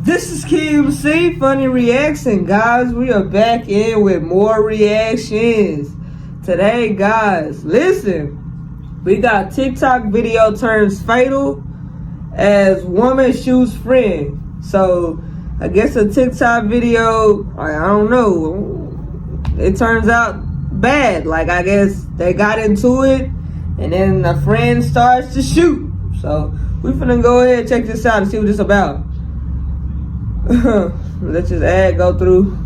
This is Keymctiks Funny Reaction, guys. We are back in with more reactions. Today, guys, listen. We got TikTok video turns fatal as woman shoots friend. So, I guess a TikTok video, I don't know, it turns out bad. Like, I guess they got into it, and then a friend starts to shoot. So, we finna go ahead and check this out and see what this about. Let this ad go through.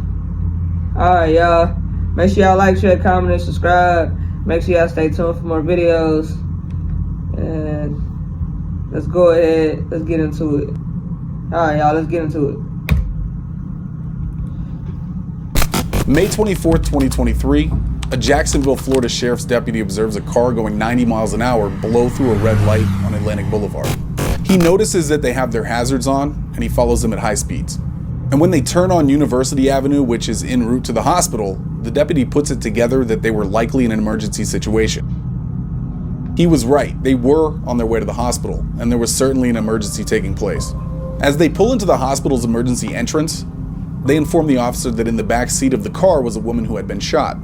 Alright, y'all. Make sure y'all like, share, comment, and subscribe. Make sure y'all stay tuned for more videos. And let's go ahead. Let's get into it. Alright, y'all. Let's get into it. May 24th, 2023, a Jacksonville, Florida sheriff's deputy observes a car going 90 miles an hour blow through a red light on Atlantic Boulevard. He notices that they have their hazards on, and he follows them at high speeds. And when they turn on University Avenue, which is en route to the hospital, the deputy puts it together that they were likely in an emergency situation. He was right. They were on their way to the hospital, and there was certainly an emergency taking place. As they pull into the hospital's emergency entrance, they inform the officer that in the back seat of the car was a woman who had been shot.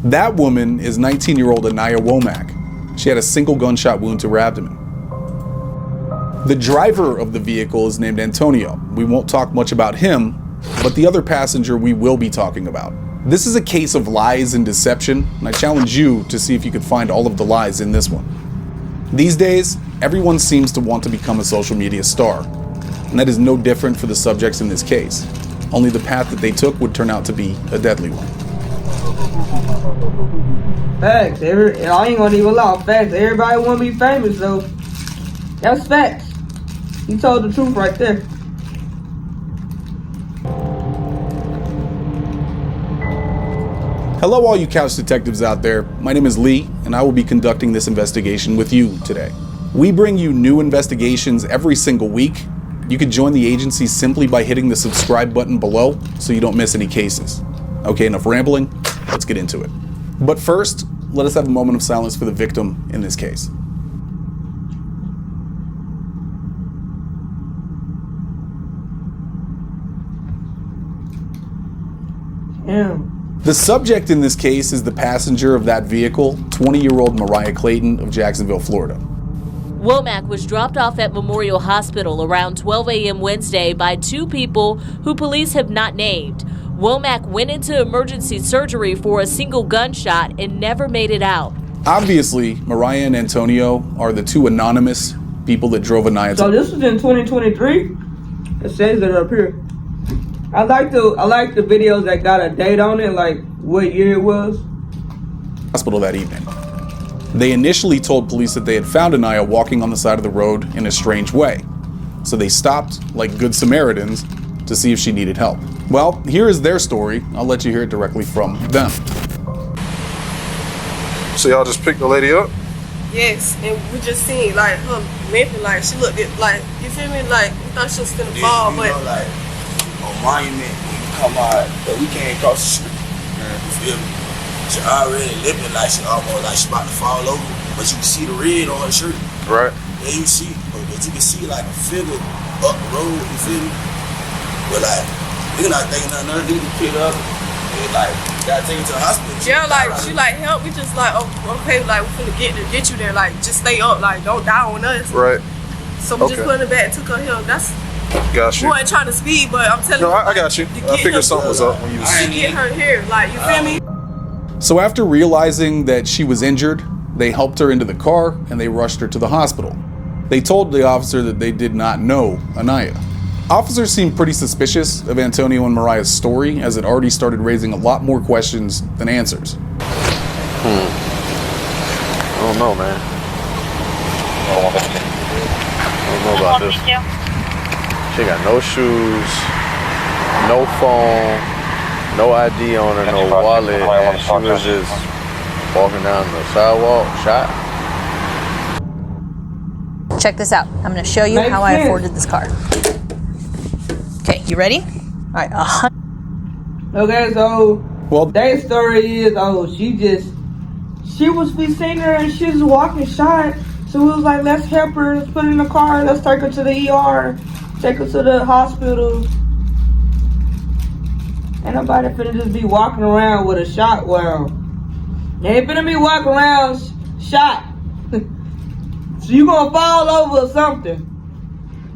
That woman is 19-year-old Anaya Womack. She had a single gunshot wound to her abdomen. The driver of the vehicle is named Antonio. We won't talk much about him, but the other passenger we will be talking about. This is a case of lies and deception, and I challenge you to see if you could find all of the lies in this one. These days, everyone seems to want to become a social media star, and that is no different for the subjects in this case. Only the path that they took would turn out to be a deadly one. Facts. I ain't gonna even lie. Facts. Everybody wanna be famous, though. That's facts. He told the truth right there. Hello all you couch detectives out there. My name is Lee, and I will be conducting this investigation with you today. We bring you new investigations every single week. You can join the agency simply by hitting the subscribe button below so you don't miss any cases. Okay, enough rambling. Let's get into it. But first, let us have a moment of silence for the victim in this case. Damn. The subject in this case is the passenger of that vehicle, 20-year-old Mariah Clayton of Jacksonville, Florida. Womack was dropped off at Memorial Hospital around 12 a.m. Wednesday by two people who police have not named. Womack went into emergency surgery for a single gunshot and never made it out. Obviously, Mariah and Antonio are the two anonymous people that drove Anaya. So this was in 2023? It says it up here. I like the videos that got a date on it, like what year it was. Hospital that evening. They initially told police that they had found Anaya walking on the side of the road in a strange way. So they stopped, like good Samaritans, to see if she needed help. Well, here is their story. I'll let you hear it directly from them. So y'all just picked the lady up? Yes, and we just seen like her limping, like she looked at, like, you feel me, like we thought she was gonna fall, but know, like on Monument when you come out, but we can't cross the street. You feel me? She already limping, like she almost like she about to fall over, but you can see the red on her shirt. Right. Yeah, you see, but you can see like a figure up the road. You feel me? But like, nigga not thinking nothing to pick her up. And like, gotta take her to the hospital. yeah, like she like help. We just like, oh, okay, like we finna get you there. Like just stay up, like don't die on us. Right. So we just put her back, took her here. That's. Got you. We weren't trying to speed, but I'm telling you. No, I got you. I figured something was up when you was. To get her here, like you feel me? So after realizing that she was injured, they helped her into the car and they rushed her to the hospital. They told the officer that they did not know Anaya. Officers seemed pretty suspicious of Antonio and Mariah's story, as it already started raising a lot more questions than answers. I don't know, man. I don't know about this. She got no shoes, no phone, no ID on her, no wallet, and she was just walking down the sidewalk, shot. Check this out. I'm going to show you how I afforded this car. Okay, you ready? All right. Okay, so their story is, she we seen her and she was walking shot. So we was like, let's help her, let's put her in the car, let's take her to the ER, take her to the hospital. Ain't nobody finna just be walking around with a shot wound. They ain't finna be walking around shot. So you gonna fall over or something.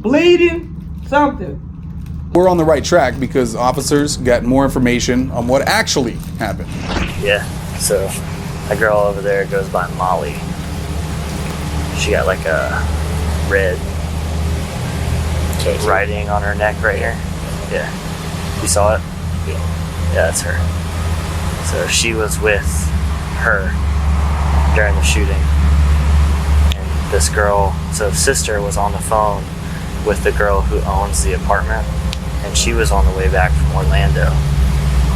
Bleeding, something. We're on the right track because officers got more information on what actually happened. Yeah, so that girl over there goes by Molly. She got like a red writing on her neck right here. Yeah. You saw it? Yeah, that's her. So she was with her during the shooting. And this girl, so sister was on the phone with the girl who owns the apartment. And she was on the way back from Orlando.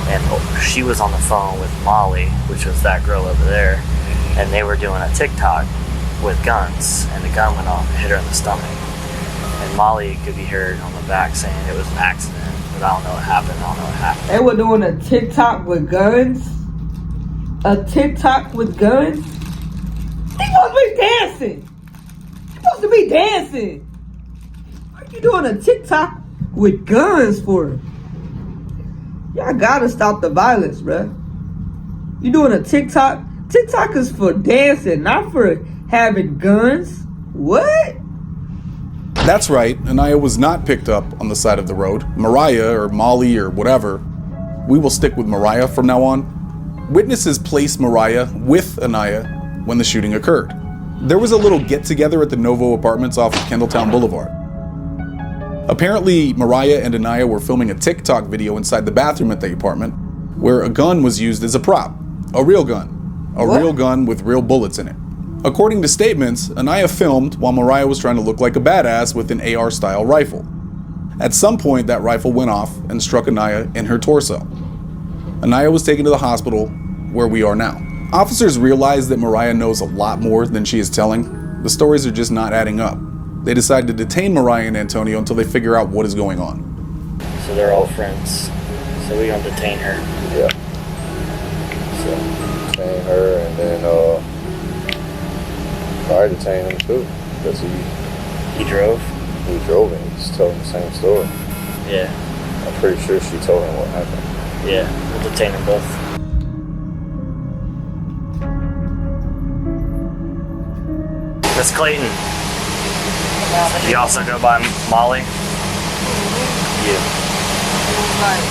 And she was on the phone with Molly, which was that girl over there. And they were doing a TikTok with guns. And the gun went off and hit her in the stomach. And Molly could be heard on the back saying it was an accident. But I don't know what happened. They were doing a TikTok with guns? A TikTok with guns? They supposed to be dancing. They supposed to be dancing. What are you doing a TikTok with guns for? Y'all gotta stop the violence, bruh. You doing a TikTok? TikTok is for dancing, not for having guns. What? That's right, Anaya was not picked up on the side of the road. Mariah, or Molly, or whatever. We will stick with Mariah from now on. Witnesses placed Mariah with Anaya when the shooting occurred. There was a little get-together at the Novo Apartments off of Kendalltown Boulevard. Apparently, Mariah and Anaya were filming a TikTok video inside the bathroom at the apartment, where a gun was used as a prop. A real gun. Real gun with real bullets in it. According to statements, Anaya filmed while Mariah was trying to look like a badass with an AR-style rifle. At some point, that rifle went off and struck Anaya in her torso. Anaya was taken to the hospital, where we are now. Officers realized that Mariah knows a lot more than she is telling. The stories are just not adding up. They decide to detain Mariah and Antonio until they figure out what is going on. So they're all friends. So we're gonna detain her. Yeah. So detain her and then probably detain him too. Because he drove? He drove and he's telling the same story. Yeah. I'm pretty sure she told him what happened. Yeah, we'll detain them both. Miss Clayton. You also go by Molly? Yeah. Like,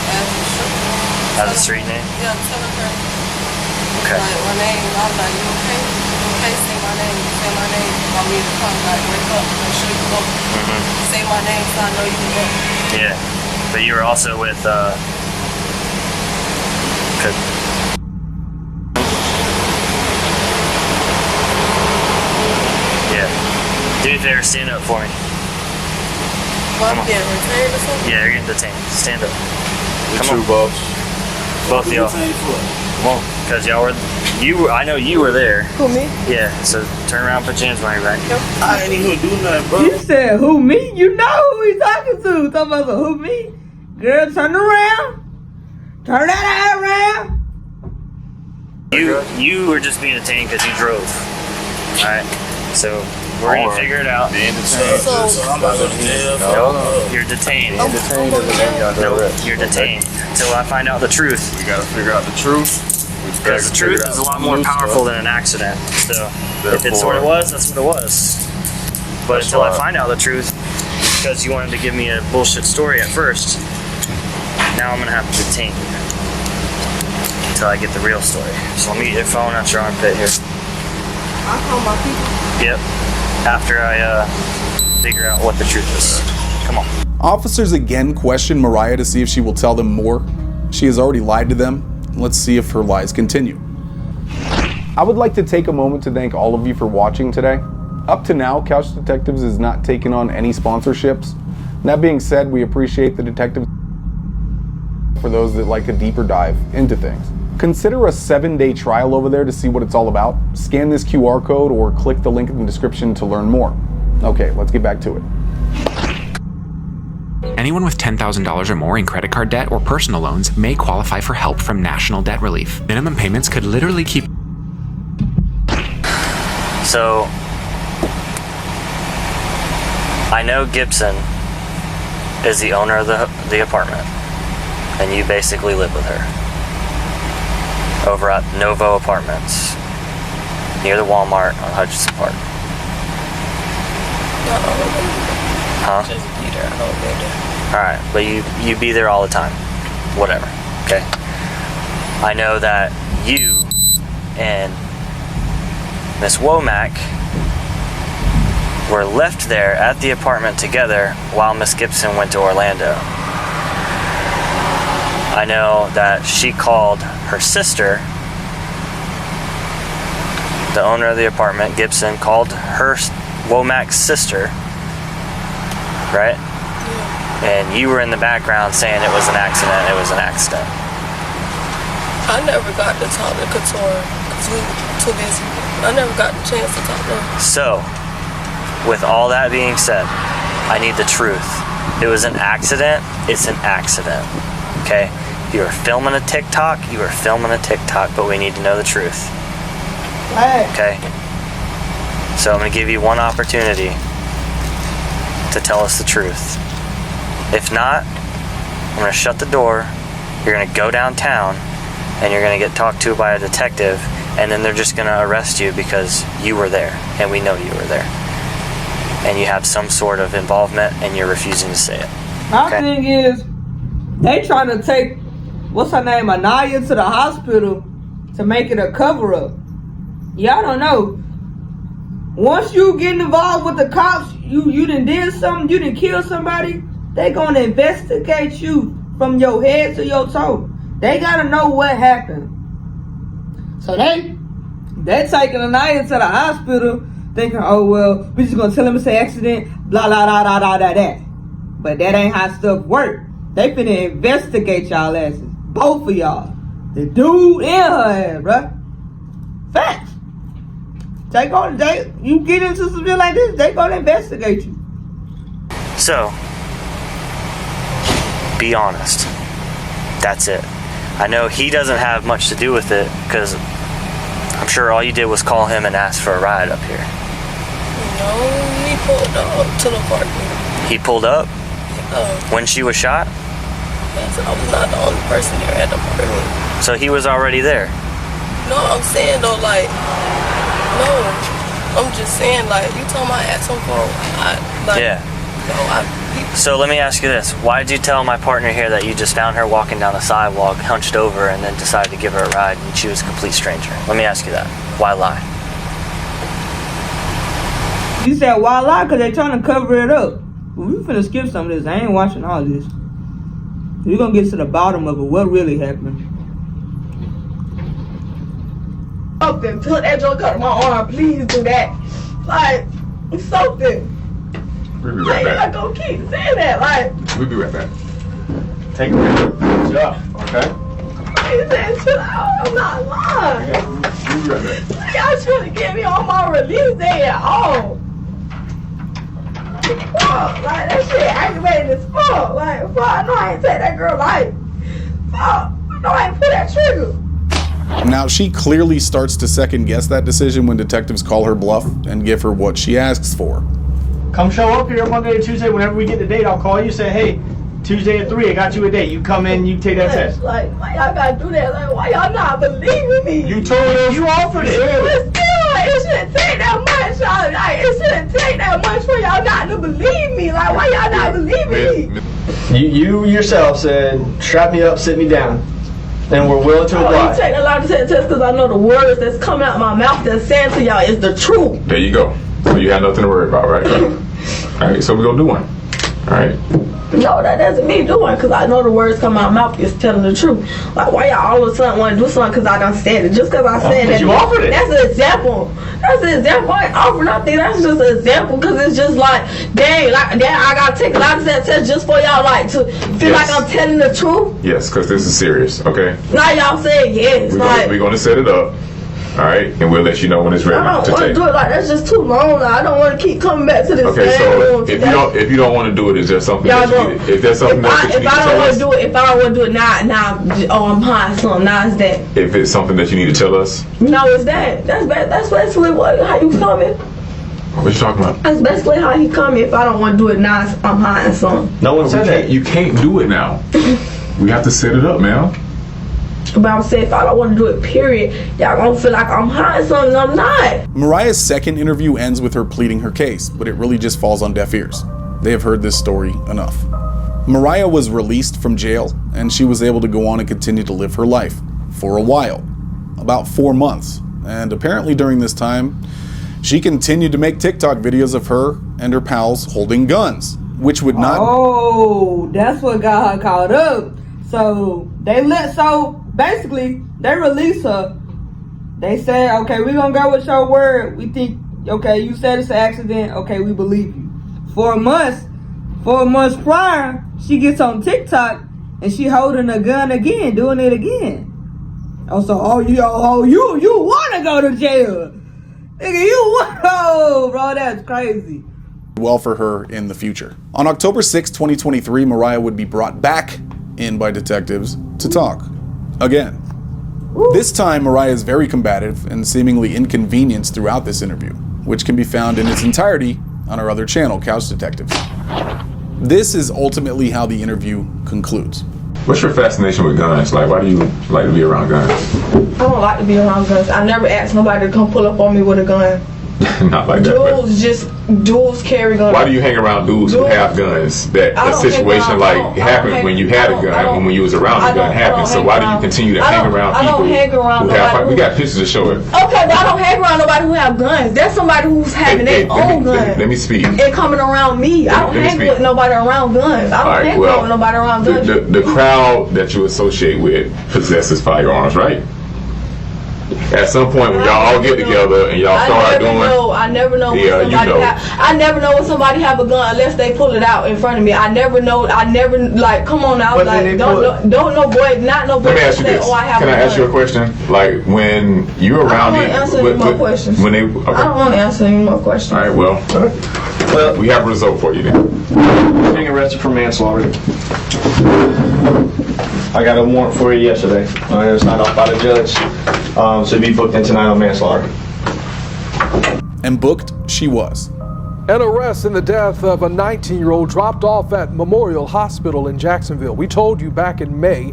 As a street name? Yeah, I'm telling her. Okay. Like, my name, I'm like, you okay? You okay? Say my name. Say my name. Want me to come, like, wake up, make sure you up. Say my name so I know you can up. Yeah. But you were also with, yeah. Do me a favor, stand up for me. Well, I'm getting retained or something? Yeah, you're getting detained. Stand up. Come on, boss. Both of y'all. Come on. Because y'all were, I know you were there. Who, me? Yeah, so turn around, put your hands behind your back. I ain't even do nothing, bro. You said, who, me? You know who he's talking to. Talking about the who, me? Girl, turn around. Turn that eye around. You were just being detained because you drove. Alright? So, we're going to figure it out. So I'm about to go to jail. No, you're detained. No, you're detained. Until I find out the truth. We gotta figure out the truth. Because the truth is a lot more powerful than an accident. So, if it's what it was, that's what it was. But until I find out the truth, because you wanted to give me a bullshit story at first, now I'm going to have to detain you. Until I get the real story. So let me get your phone out your armpit here. I call my people. Yep. After I figure out what the truth is. Come on. Officers again question Mariah to see if she will tell them more. She has already lied to them. Let's see if her lies continue. I would like to take a moment to thank all of you for watching today. Up to now, Couch Detectives has not taken on any sponsorships. That being said, we appreciate the detectives for those that like a deeper dive into things. Consider a 7-day trial over there to see what it's all about. Scan this QR code or click the link in the description to learn more. Okay, let's get back to it. Anyone with $10,000 or more in credit card debt or personal loans may qualify for help from National Debt Relief. Minimum payments could literally keep So I know Gibson is the owner of the apartment, and you basically live with her over at Novo Apartments near the Walmart on Hutchinson Park. No, I don't live there. Huh? Just be there. I don't live there. Alright, but you be there all the time. Whatever. Okay? I know that you and Miss Womack were left there at the apartment together while Miss Gibson went to Orlando. I know that she called her sister, the owner of the apartment, Gibson, called her Womack's sister, right? Yeah. And you were in the background saying it was an accident, I never got to talk to Couture because we were too busy. I never got the chance to talk to her. So, with all that being said, I need the truth. It was an accident, it's an accident, okay? You were filming a TikTok, but we need to know the truth. Okay? So I'm going to give you one opportunity to tell us the truth. If not, I'm going to shut the door, you're going to go downtown, and you're going to get talked to by a detective, and then they're just going to arrest you because you were there, and we know you were there. And you have some sort of involvement, and you're refusing to say it. My thing is, they trying to take, what's her name, Anaya to the hospital to make it a cover-up. Y'all don't know. Once you get involved with the cops, you done did something, you done killed somebody, they gonna investigate you from your head to your toe. They gotta know what happened. So they taking Anaya to the hospital, thinking, oh well, we just gonna tell them it's an accident, blah blah blah blah blah blah that. But that ain't how stuff work. They finna investigate y'all asses, both of y'all, the dude and her ass, bruh. Facts. You get into some shit like this, they gonna investigate you. So, be honest. That's it. I know he doesn't have much to do with it because I'm sure all you did was call him and ask for a ride up here. No, he pulled up to the apartment. He pulled up? When she was shot? Yes, I was not the only person there at the apartment. So he was already there? No, I'm saying though, like, no. I'm just saying, like, you told me I asked him for a ride. Like, yeah. No, So let me ask you this. Why did you tell my partner here that you just found her walking down the sidewalk, hunched over, and then decided to give her a ride and she was a complete stranger? Let me ask you that. Why lie? You said why lie? Because they're trying to cover it up. Well, we finna skip some of this. I ain't watching all this. We're gonna get to the bottom of it. What really happened? Something. Put that joke out of my arm. Please do that. Like, something. We'll be right back. I gonna keep saying that. Like, we'll be right back. Take a minute. Good job. Okay? he said, chill out. I'm not lying. Okay. We'll be right back. Y'all trying to get me on my release day at all. Fuck, like, that shit aggravated as fuck. Like, fuck, I know I ain't take that girl life. Fuck, I know I ain't pull that trigger. Now, she clearly starts to second guess that decision when detectives call her bluff and give her what she asks for. Come show up here Monday or Tuesday. Whenever we get the date, I'll call you, say, hey, Tuesday at 3, I got you a date. You come in, you take that test. Like, why y'all gotta do that? Like, why y'all not believing me? You told us. You offered it. But still, like, it shouldn't take that much. Y'all. Like, it shouldn't take that much for y'all not to believe me. Like, why y'all not believing me? You yourself said, strap me up, sit me down. And we're willing to apply. You take a lot of test because I know the words that's coming out my mouth that's saying to y'all is the truth. There you go. So you have nothing to worry about, right? Alright, so we're gonna do one. Alright? No, that doesn't mean doing because I know the words coming out my mouth is telling the truth. Like, why y'all all of a sudden want to do something because I done said it? Just because I said that. You offered it. That's an example. That's an example. I ain't offer nothing. That's just an example because it's just like, dang, I gotta take a lot of that test just for y'all like to feel like I'm telling the truth. Yes, because this is serious, okay? Now y'all say yes. We're gonna set it up. All right, and we'll let you know when it's ready I don't to want to take. do it like that's just too long. Now. I don't want to keep coming back to this. Okay, so if you don't want to do it, is there something Y'all that you need? If there's something else that you need to if I don't tell want us? to do it, if I don't want to do it now, oh, I'm high, something. Now it's that. If it's something that you need to tell us, No, it's that. That's basically how you coming. what you talking about? That's basically how he coming. If I don't want to do it now, I'm high and something. No one said that. You can't do it now. We have to set it up, man. But I'm saying if I don't want to do it, period, y'all gonna feel like I'm high and something. I'm not. Mariah's second interview ends with her pleading her case, but it really just falls on deaf ears. They have heard this story enough. Mariah was released from jail, and she was able to go on and continue to live her life for a while, about 4 months. And apparently during this time, she continued to make TikTok videos of her and her pals holding guns, which would not... Oh, that's what got her caught up. So basically, they released her. They said, okay, we're going to go with your word. We think, okay, you said it's an accident. Okay, we believe you. 4 months prior, she gets on TikTok and she holding a gun again, doing it again. Oh, you want to go to jail. Nigga, bro, that's crazy. Well for her in the future. On October 6, 2023, Mariah would be brought back in by detectives to talk again. This time, Mariah is very combative and seemingly inconvenienced throughout this interview, which can be found in its entirety on our other channel, Couch Detectives. This is ultimately how the interview concludes. What's your fascination with guns? Like, why do you like to be around guns? I don't like to be around guns. I never asked nobody to come pull up on me with a gun. Not like that. Dudes carry guns. Why do you hang around dudes who have guns? That a situation happened when you had a gun and when you was around a gun happened. So why do you continue to hang around people who have? We got pictures to show it. Okay, but I don't hang around nobody who have guns. That's somebody who's having their own gun. Let me speak. And coming around me. I don't hang with nobody around guns. I don't hang with nobody around guns. The crowd that you associate with possesses firearms, right? At some point when y'all all get together and y'all start doing... I never know when somebody have a gun unless they pull it out in front of me. I never know. Like, come on now. Like, don't no boy, not no boy. Let me ask you this. Can I ask you a question? Like, when you're around... I don't want to answer any more questions. I don't want to answer any more questions. All right, well, we have a result for you then. Being arrested for manslaughter. I got a warrant for you yesterday. It was signed off by the judge. So be booked in tonight on manslaughter. And booked she was. An arrest in the death of a 19-year-old dropped off at Memorial Hospital in Jacksonville. We told you back in May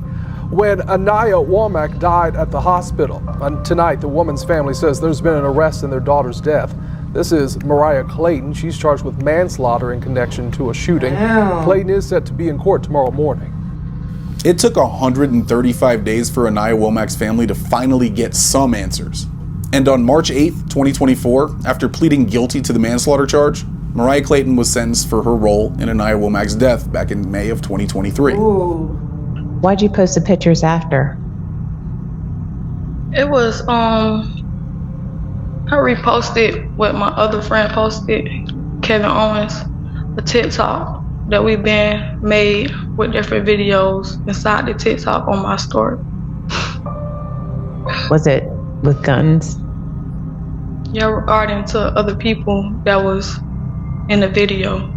when Anaya Womack died at the hospital. And tonight, the woman's family says there's been an arrest in their daughter's death. This is Mariah Clayton. She's charged with manslaughter in connection to a shooting. Damn. Clayton is set to be in court tomorrow morning. It took 135 days for Anaya Womack's family to finally get some answers. And on March 8th, 2024, after pleading guilty to the manslaughter charge, Mariah Clayton was sentenced for her role in Anaya Womack's death back in May of 2023. Ooh. Why'd you post the pictures after? It was, I reposted what my other friend posted, Kevin Owens, a TikTok that we've been made with different videos inside the TikTok on my story. Was it with guns? Yeah, regarding to other people that was in the video.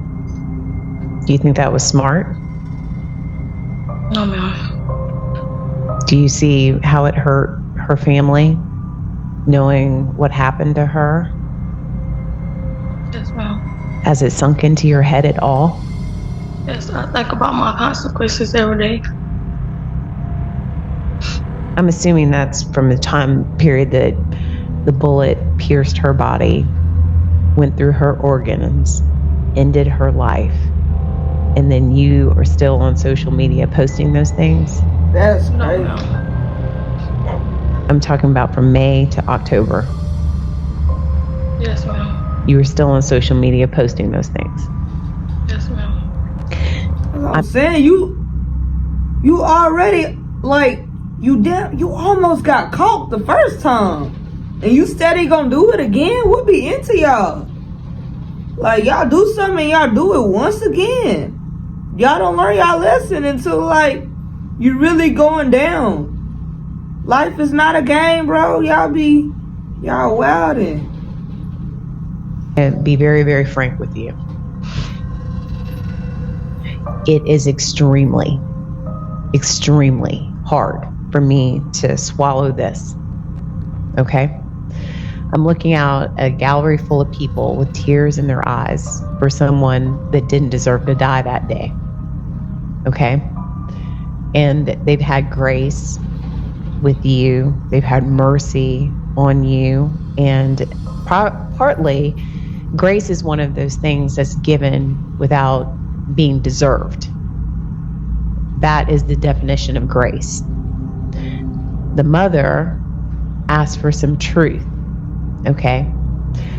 Do you think that was smart? No, ma'am. Do you see how it hurt her family, knowing what happened to her? Yes, ma'am. Has it sunk into your head at all? Yes, I think about my consequences every day. I'm assuming that's from the time period that the bullet pierced her body, went through her organs, ended her life, and then you are still on social media posting those things? That's crazy. I'm talking about from May to October. Yes, ma'am. You were still on social media posting those things. Yes, ma'am. I'm saying you already you almost got caught the first time, and you steady gonna do it again. What be into y'all? Like, y'all do something, y'all do it once again. Y'all don't learn y'all lesson until like you really going down. Life is not a game, bro. Y'all be Y'all wildin'. And be very, very frank with you. It is extremely, extremely hard for me to swallow this. Okay? I'm looking out a gallery full of people with tears in their eyes for someone that didn't deserve to die that day. Okay? And they've had grace with you. They've had mercy on you. And partly, grace is one of those things that's given without being deserved. That is the definition of grace. The mother asked for some truth, okay?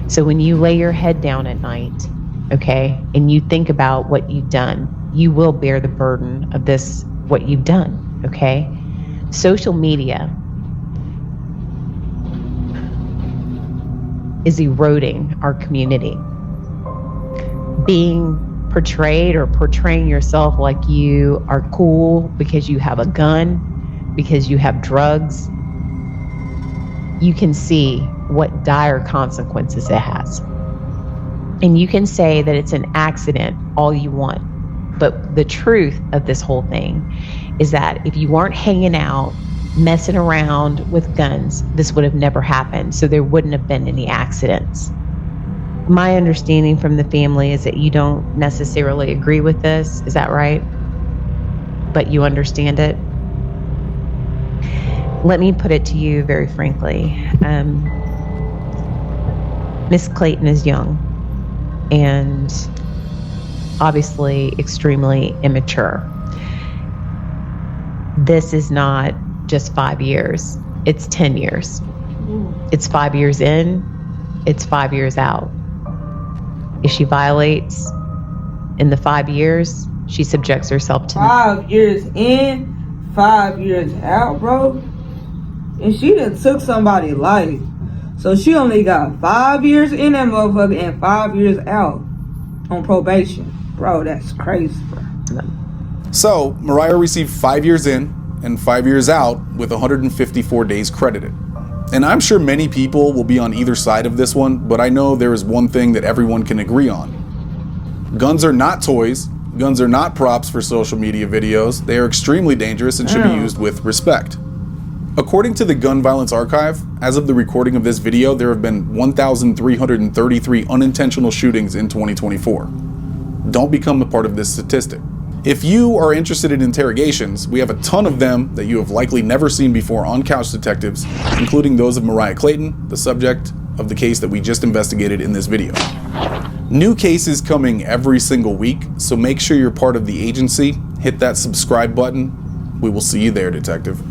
So when you lay your head down at night, okay, and you think about what you've done, you will bear the burden of this, what you've done, okay? Social media is eroding our community. Being portrayed or portraying yourself like you are cool because you have a gun, because you have drugs, you can see what dire consequences it has. And you can say that it's an accident all you want. But the truth of this whole thing is that if you weren't hanging out, messing around with guns, this would have never happened. So there wouldn't have been any accidents. My understanding from the family is that you don't necessarily agree with this. Is that right? But you understand it? Let me put it to you very frankly. Miss Clayton is young and obviously extremely immature. This is not just 5 years. It's 10 years. It's 5 years in, it's 5 years out. If she violates in the 5 years, she subjects herself to 5 years in, 5 years out, bro. And she done took somebody's life. So she only got 5 years in that motherfucker and 5 years out on probation. Bro, that's crazy, bro. So, Mariah received 5 years in and 5 years out with 154 days credited. And I'm sure many people will be on either side of this one, but I know there is one thing that everyone can agree on. Guns are not toys. Guns are not props for social media videos. They are extremely dangerous and should be used with respect. According to the Gun Violence Archive, as of the recording of this video, there have been 1,333 unintentional shootings in 2024. Don't become a part of this statistic. If you are interested in interrogations, we have a ton of them that you have likely never seen before on Couch Detectives, including those of Mariah Clayton, the subject of the case that we just investigated in this video. New cases coming every single week, so make sure you're part of the agency. Hit that subscribe button. We will see you there, detective.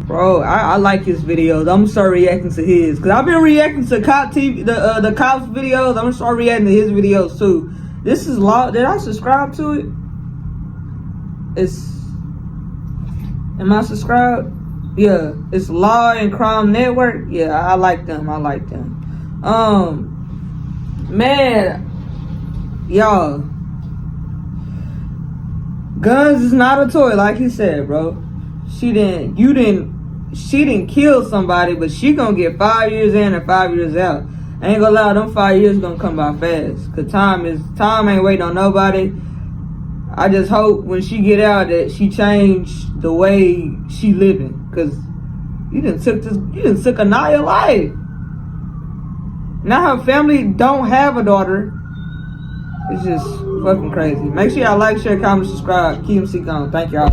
Bro, I like his videos. I'm gonna start reacting to his, cause I've been reacting to cop TV, the cops videos. I'm gonna start reacting to his videos too. This is law. Did I subscribe to it? Am I subscribed? Yeah, it's Law and Crime Network. Yeah, I like them. Man, y'all, guns is not a toy, like he said, bro. She didn't kill somebody, but she gonna get 5 years in and 5 years out. I ain't gonna lie, them 5 years gonna come by fast. Cause time ain't waiting on nobody. I just hope when she get out that she changed the way she living. Cause you done took Anaya's life. Now her family don't have a daughter. It's just fucking crazy. Make sure y'all like, share, comment, subscribe. KeymcGaming. Thank y'all.